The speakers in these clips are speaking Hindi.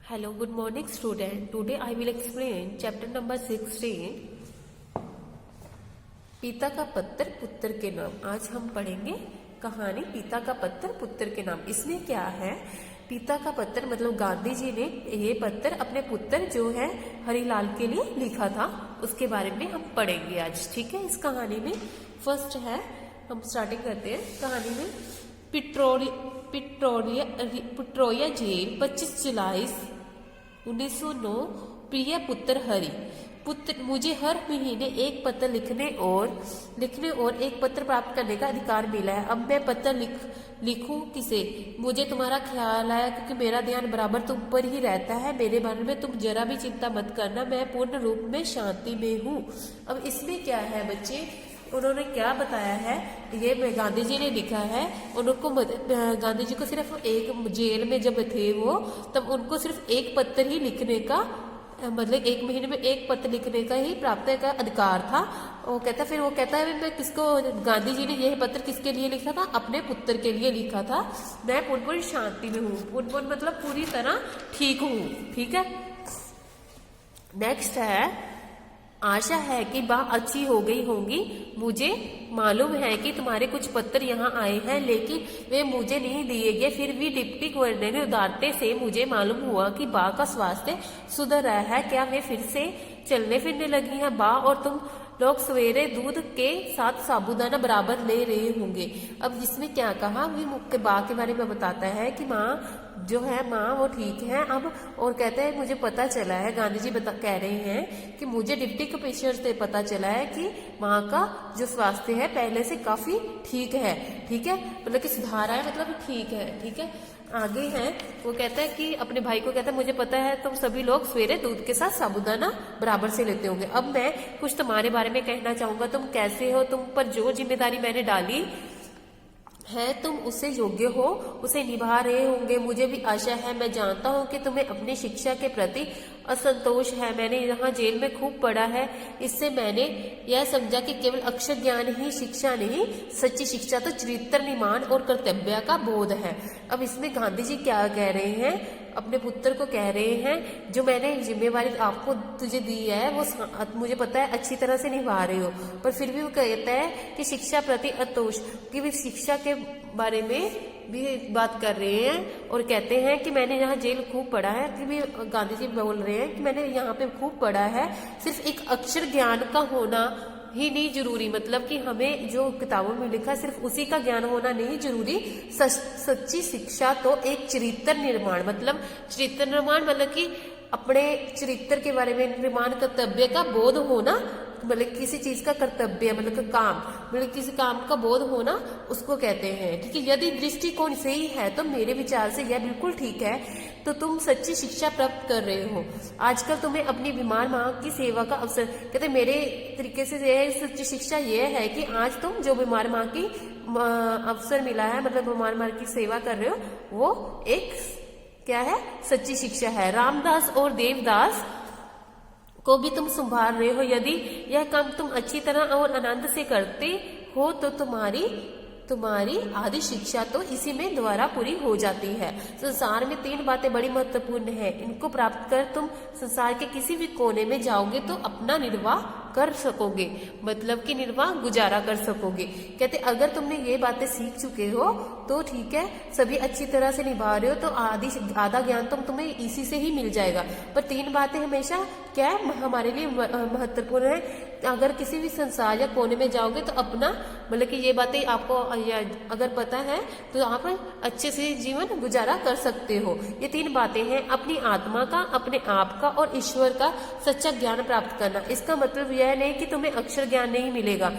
Hello, good morning student. Today I will explain chapter number 16 पिता का पत्र पुत्र के नाम। आज हम पढ़ेंगे कहानी पिता का पत्र पुत्र के नाम। इसमें क्या है, पिता का पत्र मतलब गांधी जी ने ये पत्र अपने पुत्र जो है हरिलाल के लिए लिखा था, उसके बारे में हम पढ़ेंगे आज। ठीक है, इस कहानी में फर्स्ट है, हम स्टार्टिंग करते हैं कहानी में। पिट्रोया जेल 25 जुलाई 1909। प्रिय पुत्र हरि, पुत्र मुझे हर महीने एक पत्र लिखने और एक पत्र प्राप्त करने का अधिकार मिला है। अब मैं पत्र लिखूं किसे? मुझे तुम्हारा ख्याल आया क्योंकि मेरा ध्यान बराबर तुम पर ही रहता है। मेरे बारे में तुम जरा भी चिंता मत करना, मैं पूर्ण रूप में शांति में हूँ। अब इसमें क्या है बच्चे, उन्होंने क्या बताया है, ये गांधी जी ने लिखा है। उनको गांधी जी को सिर्फ एक जेल में जब थे वो, तब उनको सिर्फ एक पत्र ही लिखने का मतलब एक महीने में एक पत्र लिखने का ही प्राप्त का अधिकार था। वो कहता है मैं किसको, गांधी जी ने यह पत्र किसके लिए लिखा था? अपने पुत्र के लिए लिखा था। मैं पूर्ण शांति में हूँ, पूर्ण मतलब पूरी तरह ठीक हूँ। ठीक है, नेक्स्ट है, आशा है कि बात अच्छी हो गई होंगी। मुझे मालूम है कि तुम्हारे कुछ पत्र यहाँ आए हैं, लेकिन वे मुझे नहीं दिए गए। फिर भी डिप्टी गवर्नर ने उदारते से मुझे मालूम हुआ कि बा का स्वास्थ्य सुधर रहा है। क्या वे फिर से चलने फिरने लगी हैं? बा और तुम लोग सवेरे दूध के साथ साबूदाना बराबर ले रहे होंगे। अब जिसमें क्या कहा, भी मुख्य बा के बारे में बताता है कि माँ जो है माँ वो ठीक है अब, और कहते हैं मुझे पता चला है, गांधी जी कह रहे हैं कि मुझे डिप्टी कमिश्नर से पता चला है कि माँ का जो स्वास्थ्य है पहले से काफी ठीक है। ठीक है, मतलब कि सुधार है, मतलब ठीक है। ठीक है, आगे है, वो कहता है कि अपने भाई को कहता है मुझे पता है तुम सभी लोग सवेरे दूध के साथ साबूदाना बराबर से लेते होंगे। अब मैं कुछ तुम्हारे बारे में कहना चाहूंगा। तुम कैसे हो? तुम पर जो जिम्मेदारी मैंने डाली है तुम उससे योग्य हो, उसे निभा रहे होंगे। मुझे भी आशा है, मैं जानता हूँ कि तुम्हें अपनी शिक्षा के प्रति असंतोष है। मैंने यहाँ जेल में खूब पढ़ा है, इससे मैंने यह समझा कि केवल अक्षर ज्ञान ही शिक्षा नहीं, सच्ची शिक्षा तो चरित्र निर्माण और कर्तव्य का बोध है। अब इसमें गांधी जी क्या कह रहे हैं, अपने पुत्र को कह रहे हैं जो मैंने जिम्मेवारी आपको तुझे दी है वो मुझे पता है अच्छी तरह से निभा रहे हो, पर फिर भी वो कहता है कि शिक्षा प्रति अतोष की भी शिक्षा के बारे में भी बात कर रहे हैं। और कहते हैं कि मैंने यहाँ जेल खूब पढ़ा है, फिर भी गांधी जी बोल रहे हैं कि मैंने यहाँ पे खूब पढ़ा है। सिर्फ एक अक्षर ज्ञान का होना ही नहीं जरूरी, मतलब कि हमें जो किताबों में लिखा सिर्फ उसी का ज्ञान होना नहीं जरूरी। सच्ची शिक्षा तो एक चरित्र निर्माण, मतलब चरित्र निर्माण मतलब कि अपने चरित्र के बारे में निर्माण कर्तव्य का बोध होना, मतलब किसी चीज का कर्तव्य मतलब काम, मतलब किसी काम का बोध होना उसको कहते हैं। ठीक है, यदि दृष्टिकोण सही है तो मेरे विचार से यह बिल्कुल ठीक है, तो तुम सच्ची शिक्षा प्राप्त कर रहे हो। आजकल तुम्हें अपनी बीमार माँ की सेवा का अवसर, कहते मेरे तरीके से सच्ची शिक्षा यह है कि आज तुम जो बीमार माँ की अवसर मिला है, मतलब बीमार माँ की सेवा कर रहे हो, वो एक क्या है, सच्ची शिक्षा है। रामदास और देवदास को भी तुम संभाल रहे हो। यदि यह काम तुम अच्छी तरह और आनंद से करते हो तो तुम्हारी आदि शिक्षा तो इसी में द्वारा पूरी हो जाती है। संसार में 3 बातें बड़ी महत्वपूर्ण हैं, इनको प्राप्त कर तुम संसार के किसी भी कोने में जाओगे तो अपना निर्वाह कर सकोगे, मतलब कि निर्वाह गुजारा कर सकोगे। कहते अगर तुमने ये बातें सीख चुके हो तो ठीक है, सभी अच्छी तरह से निभा रहे हो तो आधा ज्ञान तो तुम्हें इसी से ही मिल जाएगा। पर 3 बातें हमेशा क्या है, हमारे लिए महत्वपूर्ण है। अगर किसी भी संसार या कोने में जाओगे तो अपना मतलब कि ये बातें आपको अगर पता है तो आप अच्छे से जीवन गुजारा कर सकते हो। ये 3 बातें हैं, अपनी आत्मा का, अपने आप का और ईश्वर का सच्चा ज्ञान प्राप्त करना। इसका मतलब यह नहीं कि तुम्हें अक्षर ज्ञान नहीं मिलेगा,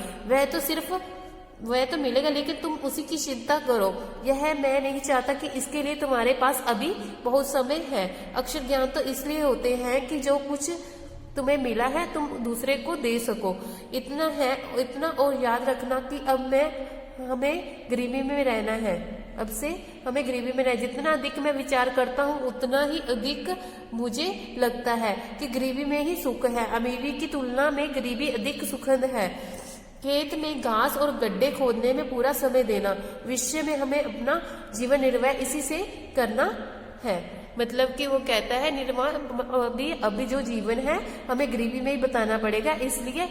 वह तो मिलेगा, लेकिन तुम उसी की चिंता करो। यह मैं नहीं चाहता कि इसके लिए तुम्हारे पास अभी बहुत समय है। अक्षर ज्ञान तो इसलिए होते हैं कि जो कुछ तुम्हें मिला है तुम दूसरे को दे सको। इतना और याद रखना कि अब हमें गरीबी में रहना है। अब से हमें गरीबी में रहना, जितना अधिक मैं विचार करता हूँ उतना ही अधिक मुझे लगता है कि गरीबी में ही सुख है। अमीरी की तुलना में गरीबी अधिक सुखद है। खेत में घास और गड्ढे खोदने में पूरा समय देना, विश्व में हमें अपना जीवन निर्वाह इसी से करना है। मतलब कि वो कहता है निर्वाण अभी जो जीवन है हमें गरीबी में ही बताना पड़ेगा, इसलिए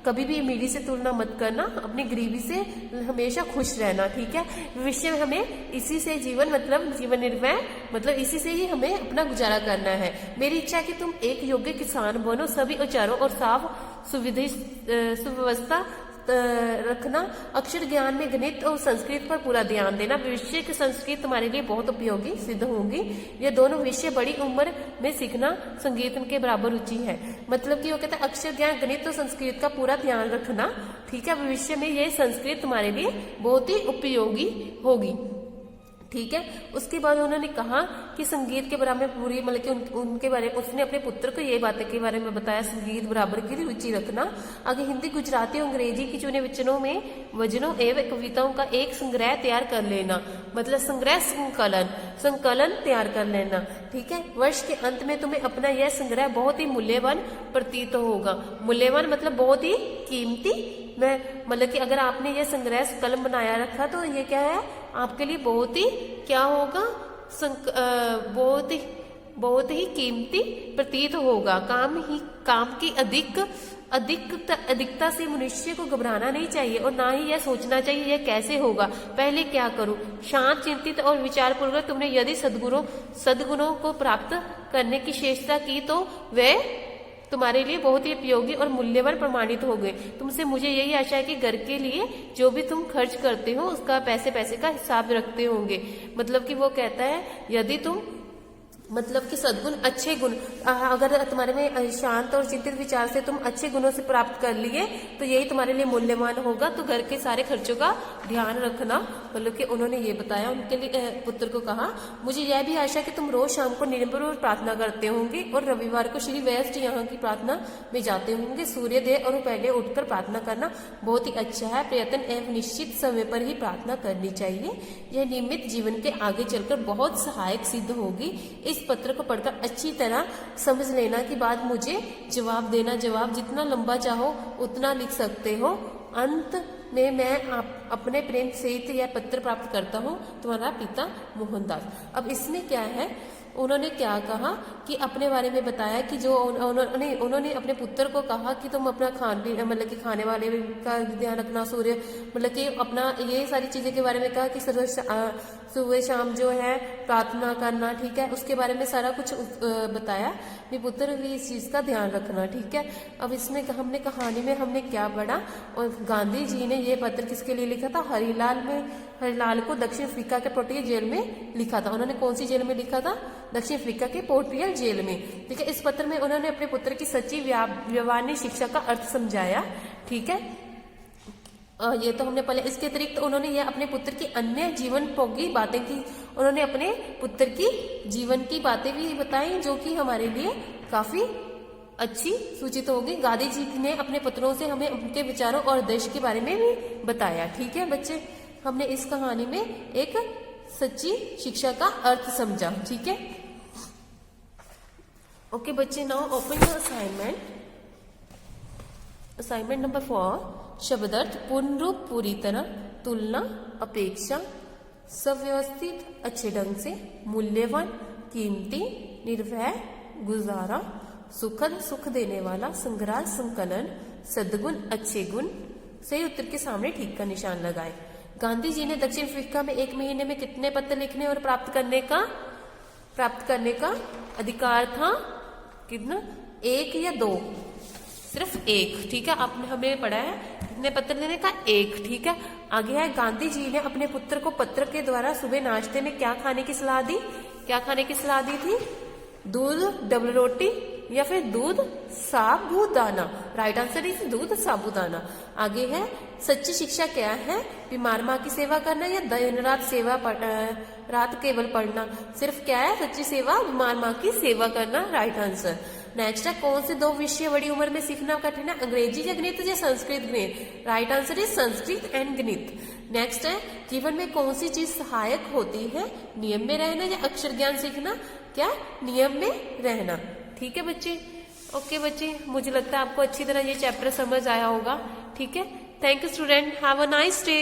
कभी भी अमीरी से तुलना मत करना, अपनी गरीबी से हमेशा खुश रहना, ठीक है। भविष्य में हमें इसी से जीवन मतलब जीवन निर्वाह मतलब इसी से ही हमें अपना गुजारा करना है। मेरी इच्छा है कि तुम एक योग्य किसान बनो, सभी औजारों और साफ सुव्यवस्था रखना, अक्षर ज्ञान में गणित और संस्कृत पर पूरा ध्यान देना। भविष्य की संस्कृत तुम्हारे लिए बहुत उपयोगी सिद्ध होंगी। ये दोनों विषय बड़ी उम्र में सीखना संगीत के बराबर रुचि है। मतलब कि वो कहता है अक्षर ज्ञान गणित और संस्कृत का पूरा ध्यान रखना, ठीक है। भविष्य में ये संस्कृत तुम्हारे लिए बहुत ही उपयोगी होगी, ठीक है। उसके बाद उन्होंने कहा कि संगीत के बारे में पूरी मतलब कि उनके बारे में उसने अपने पुत्र को ये बातें के बारे में बताया, संगीत बराबर की रुचि रखना। आगे हिंदी गुजराती और अंग्रेजी की चुने वचनों एवं कविताओं का एक संग्रह तैयार कर लेना, मतलब संग्रह संकलन तैयार कर लेना, ठीक है। वर्ष के अंत में तुम्हें अपना यह संग्रह बहुत ही मूल्यवान प्रतीत होगा। मूल्यवान मतलब बहुत ही कीमती, मैं मतलब कि अगर आपने ये संग्रह कलम बनाया रखा तो ये क्या है आपके लिए बहुत ही क्या होगा, बहुत ही कीमती प्रतीत होगा। काम की अधिकता से मनुष्य को घबराना नहीं चाहिए और ना ही यह सोचना चाहिए यह कैसे होगा, पहले क्या करूं। शांत, चिंतित और विचारपूर्वक तुमने यदि सद्गुणों को प्राप्त करने की चेष्टा की तो वे तुम्हारे लिए बहुत ही उपयोगी और मूल्यवान प्रमाणित हो गए। तुमसे मुझे यही आशा है कि घर के लिए जो भी तुम खर्च करते हो उसका पैसे का हिसाब रखते होंगे। मतलब कि वो कहता है यदि तुम मतलब कि सद्गुण अच्छे गुण अगर तुम्हारे में शांत और चिंतित विचार से तुम अच्छे गुणों से प्राप्त कर लिए तो यही तुम्हारे लिए मूल्यवान होगा। तो घर के सारे खर्चों का ध्यान रखना, मतलब कि उन्होंने ये बताया उनके लिए पुत्र को कहा मुझे यह भी आशा कि तुम रोज शाम को निरंतर प्रार्थना करते होंगे और रविवार को श्री वेस्ट यहाँ की प्रार्थना में जाते होंगे। सूर्योदय और पहले उठकर प्रार्थना करना बहुत ही अच्छा है। प्रयत्न एवं निश्चित समय पर ही प्रार्थना करनी चाहिए। यह नियमित जीवन के आगे चलकर बहुत सहायक सिद्ध होगी। इस पत्र को पढ़कर अच्छी तरह समझ लेना कि बाद मुझे जवाब देना। जवाब जितना लंबा चाहो उतना लिख सकते हो। अंत में मैं अपने प्रेम सहित यह पत्र प्राप्त करता हूँ, तुम्हारा पिता मोहनदास। अब इसमें क्या है, उन्होंने क्या कहा कि अपने बारे में बताया कि जो उन्होंने अपने पुत्र को कहा कि तुम अपना खान पीन मतलब कि खाने वाले का ध्यान रखना, सूर्य मतलब कि अपना ये सारी चीजें के बारे में कहा कि सुबह शाम जो है प्रार्थना करना, ठीक है। उसके बारे में सारा कुछ बताया कि पुत्र भी इस चीज का ध्यान रखना, ठीक है। अब इसमें हमने कहानी में हमने क्या पढ़ा, और गांधी जी ने ये पत्र किसके लिए लिखा था, हरिलाल को दक्षिण अफ्रीका के पोर्टियल जेल में लिखा था। उन्होंने कौन सी जेल में लिखा था, दक्षिण अफ्रीका के पोर्टियल जेल में, ठीक है। इस पत्र में उन्होंने अपने पुत्र की सच्ची व्यवहारिक शिक्षा का अर्थ समझाया, ठीक है। ये तो हमने पहले, इसके अतिरिक्त उन्होंने ये अपने पुत्र की अन्य जीवनोपयोगी बातें की। उन्होंने अपने पुत्र की जीवन की बातें भी बताई जो कि हमारे लिए काफी अच्छी सूचित होगी। गांधी जी ने अपने पत्रों से हमें उनके विचारों और देश के बारे में भी बताया, ठीक है बच्चे। हमने इस कहानी में एक सच्ची शिक्षा का अर्थ समझा, ठीक है। ओके बच्चे, now open your assignment number 4। शब्दार्थ पूर्ण रूप, पूरी तरह, तुलना, अपेक्षा, सव्यवस्थित, अच्छे ढंग से, मूल्यवान, कीमती, निर्भय, गुजारा, सुखद, सुख देने वाला, संग्रह, संकलन, सद्गुण, अच्छे गुण। सही उत्तर के सामने ठीक का निशान लगाएं। गांधी जी ने दक्षिण अफ्रीका में 1 महीने में कितने पत्र लिखने और प्राप्त करने का अधिकार था, कितना, 1 या 2, सिर्फ 1, ठीक है। आपने हमें पढ़ा है कितने पत्र देने का, 1, ठीक है। आगे है गांधी जी ने अपने पुत्र को पत्र के द्वारा सुबह नाश्ते में क्या खाने की सलाह दी, थी, दूध डबल रोटी या फिर दूध साबूदाना। राइट आंसर इज दूध साबूदाना। आगे है सच्ची शिक्षा क्या है, बीमार माँ की सेवा करना या दिन रात केवल पढ़ना। सिर्फ क्या है, सच्ची सेवा, बीमार माँ की सेवा करना। Right answer. नेक्स्ट है कौन से 2 विषय बड़ी उम्र में सीखना कठिन है, अंग्रेजी या गणित या संस्कृत गणित। Right answer is Sanskrit and गणित। नेक्स्ट है जीवन में कौन सी चीज सहायक होती है, नियम में रहना या अक्षर ज्ञान सीखना। क्या, नियम में रहना, ठीक है बच्चे। ओके बच्चे, मुझे लगता है आपको अच्छी तरह ये चैप्टर समझ आया होगा, ठीक है। Thank you student, have a nice day.